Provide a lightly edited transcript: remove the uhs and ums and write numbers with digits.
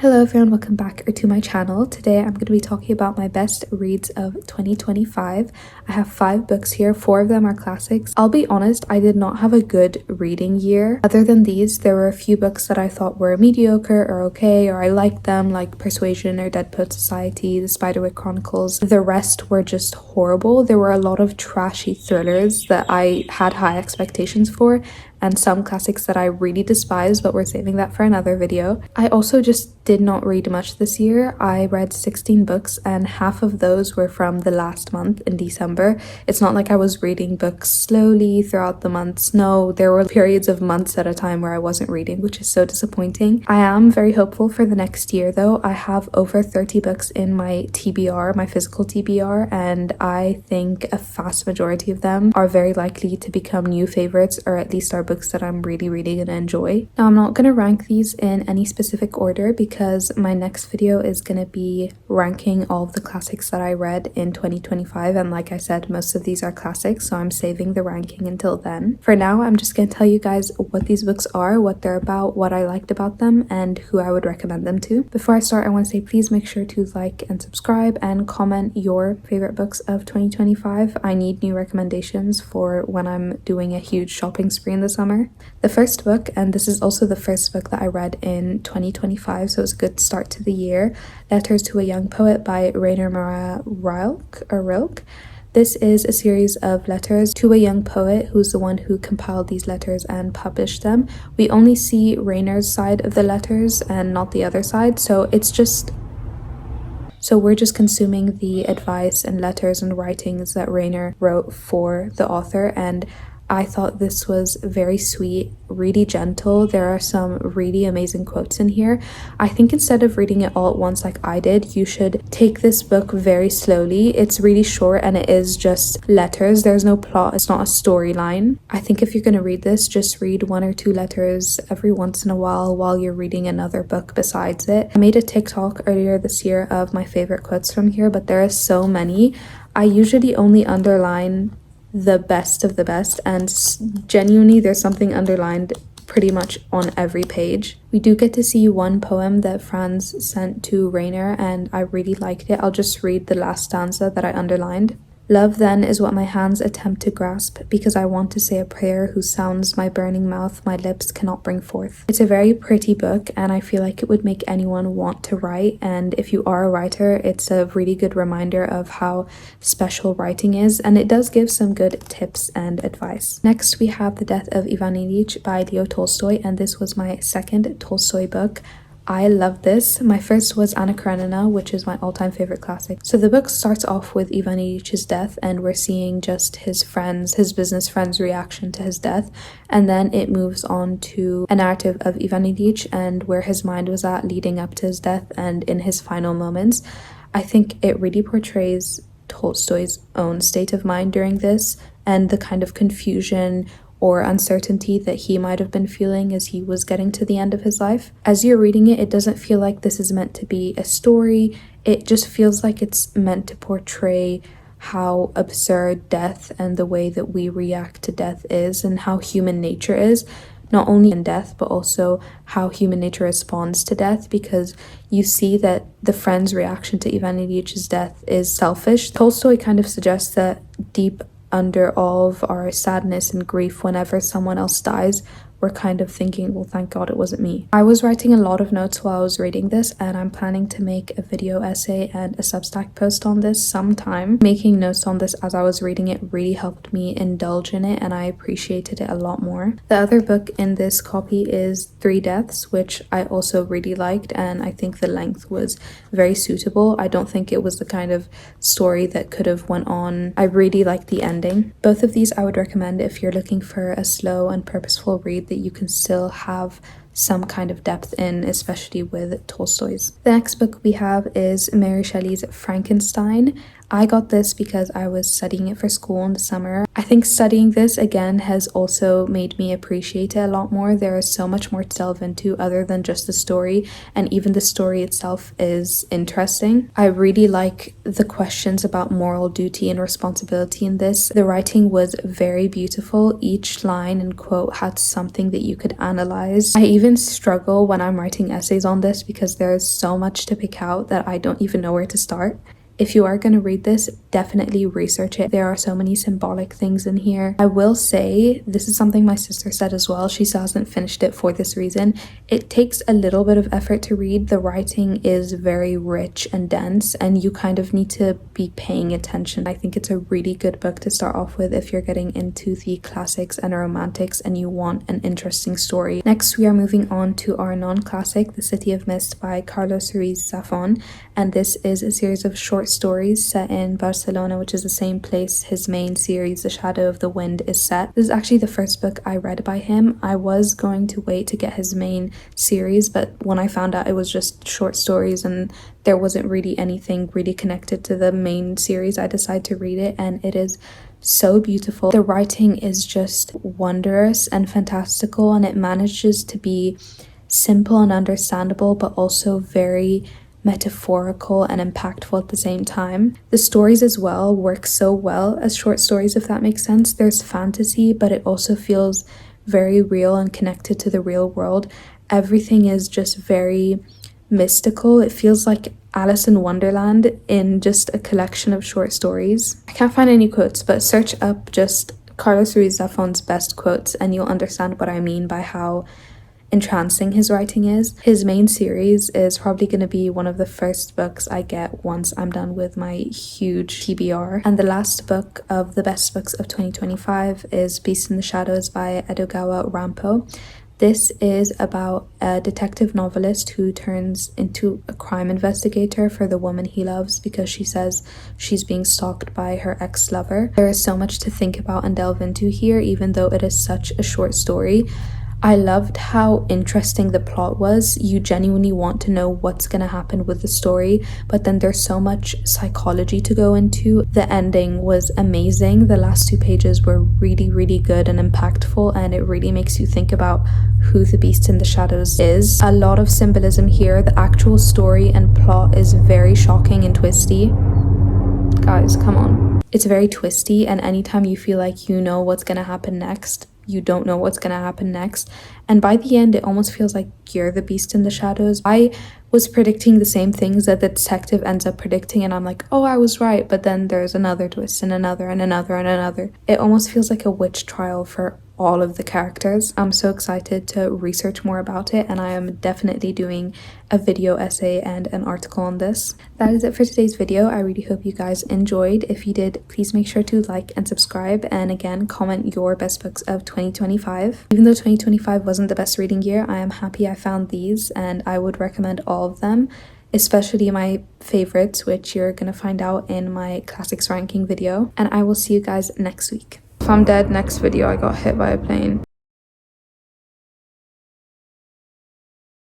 Hello everyone, welcome back to my channel. Today I'm going to be talking about my best reads of 2025. I have 5 books here, 4 of them are classics. I'll be honest, I did not have a good reading year. Other than these, there were a few books that I thought were mediocre or okay, or I liked them, like Persuasion or Dead Poet Society, The Spiderwick Chronicles. The rest were just horrible. There were a lot of trashy thrillers that I had high expectations for, and some classics that I really despise, but we're saving that for another video. I also just did not read much this year. I read 16 books and half of those were from the last month in December. It's not like I was reading books slowly throughout the months. No, there were periods of months at a time where I wasn't reading, which is so disappointing. I am very hopeful for the next year though. I have over 30 books in my TBR, my physical TBR, and I think a vast majority of them are very likely to become new favorites, or at least are books that I'm really going to enjoy. Now, I'm not going to rank these in any specific order because my next video is going to be ranking all of the classics that I read in 2025, and like I said, most of these are classics, so I'm saving the ranking until then. For now, I'm just going to tell you guys what these books are, what they're about, what I liked about them, and who I would recommend them to. Before I start, I want to say please make sure to like and subscribe and comment your favorite books of 2025. I need new recommendations for when I'm doing a huge shopping spree in the summer. The first book, and this is also the first book that I read in 2025, so it's a good start to the year, Letters to a Young Poet by Rainer Maria Rilke. This is a series of letters to a young poet who's the one who compiled these letters and published them. We only see Rainer's side of the letters and not the other side, so we're just consuming the advice and letters and writings that Rainer wrote for the author, and I thought this was very sweet, really gentle. There are some really amazing quotes in here. I think instead of reading it all at once like I did, you should take this book very slowly. It's really short and it is just letters. There's no plot. It's not a storyline. I think if you're going to read this, just read 1 or 2 letters every once in a while you're reading another book besides it. I made a TikTok earlier this year of my favorite quotes from here, but there are so many. I usually only underline the best of the best, and genuinely there's something underlined pretty much on every page. We do get to see one poem that Franz sent to Rainer and I really liked it. I'll just read the last stanza that I underlined. Love then is what my hands attempt to grasp, because I want to say a prayer whose sounds my burning mouth, my lips cannot bring forth. It's a very pretty book and I feel like it would make anyone want to write, and if you are a writer, it's a really good reminder of how special writing is, and it does give some good tips and advice. Next, we have The Death of Ivan Ilyich by Leo Tolstoy, and this was my second Tolstoy book. I love this. My first was Anna Karenina, which is my all-time favorite classic. So the book starts off with Ivan Ilyich death, and we're seeing just his business friends' reaction to his death, and then it moves on to a narrative of Ivan Ilyich and where his mind was at leading up to his death and in his final moments. I think it really portrays Tolstoy's own state of mind during this and the kind of confusion or uncertainty that he might have been feeling as he was getting to the end of his life. As you're reading it, it doesn't feel like this is meant to be a story. It just feels like it's meant to portray how absurd death and the way that we react to death is, and how human nature is, not only in death, but also how human nature responds to death, because you see that the friend's reaction to Ivan Ilyich death is selfish. Tolstoy kind of suggests that deep under all of our sadness and grief whenever someone else dies, we're kind of thinking, well, thank God it wasn't me. I was writing a lot of notes while I was reading this, and I'm planning to make a video essay and a Substack post on this sometime. Making notes on this as I was reading it really helped me indulge in it, and I appreciated it a lot more. The other book in this copy is 3 Deaths, which I also really liked, and I think the length was very suitable. I don't think it was the kind of story that could have went on. I really liked the ending. Both of these I would recommend if you're looking for a slow and purposeful read that you can still have some kind of depth in, especially with Tolstoy's. The next book we have is Mary Shelley's Frankenstein. I got this because I was studying it for school in the summer. I think studying this again has also made me appreciate it a lot more. There is so much more to delve into other than just the story, and even the story itself is interesting. I really like the questions about moral duty and responsibility in this. The writing was very beautiful. Each line and quote had something that you could analyze. I even struggle when I'm writing essays on this because there's so much to pick out that I don't even know where to start. If you are going to read this, definitely research it. There are so many symbolic things in here. I will say, this is something my sister said as well. She still hasn't finished it for this reason. It takes a little bit of effort to read. The writing is very rich and dense, and you kind of need to be paying attention. I think it's a really good book to start off with if you're getting into the classics and romantics and you want an interesting story. Next, we are moving on to our non-classic, The City of Mist by Carlos Ruiz Zafón, and this is a series of short stories set in Barcelona, which is the same place his main series, The Shadow of the Wind, is set. This is actually the first book I read by him. I was going to wait to get his main series, but when I found out it was just short stories and there wasn't really anything really connected to the main series, I decided to read it, and it is so beautiful. The writing is just wondrous and fantastical, and it manages to be simple and understandable, but also very metaphorical and impactful at the same time. The stories as well work so well as short stories, if that makes sense. There's fantasy, but it also feels very real and connected to the real world. Everything is just very mystical. It feels like Alice in Wonderland in just a collection of short stories. I can't find any quotes, but search up just Carlos Ruiz Zafón's best quotes and you'll understand what I mean by how entrancing his writing is. His main series is probably going to be one of the first books I get once I'm done with my huge TBR. And the last book of the best books of 2025 is Beast in the Shadows by Edogawa Rampo. This is about a detective novelist who turns into a crime investigator for the woman he loves because she says she's being stalked by her ex-lover. There is so much to think about and delve into here, even though it is such a short story. I loved how interesting the plot was. You genuinely want to know what's going to happen with the story, but then there's so much psychology to go into. The ending was amazing. The last 2 pages were really, really good and impactful, and it really makes you think about who the Beast in the Shadows is. A lot of symbolism here. The actual story and plot is very shocking and twisty. Guys, come on. It's very twisty, and anytime you feel like you know what's going to happen next, you don't know what's gonna happen next, and by the end it almost feels like you're the Beast in the Shadows. I was predicting the same things that the detective ends up predicting, and I'm like, oh, I was right, but then there's another twist and another and another and another. It almost feels like a witch trial for all of the characters. I'm so excited to research more about it, and I am definitely doing a video essay and an article on this. That is it for today's video. I really hope you guys enjoyed. If you did, please make sure to like and subscribe, and again, comment your best books of 2025. Even though 2025 wasn't the best reading year, I am happy I found these, and I would recommend all of them, especially my favorites, which you're gonna find out in my classics ranking video, and I will see you guys next week. If I'm dead next video, I got hit by a plane.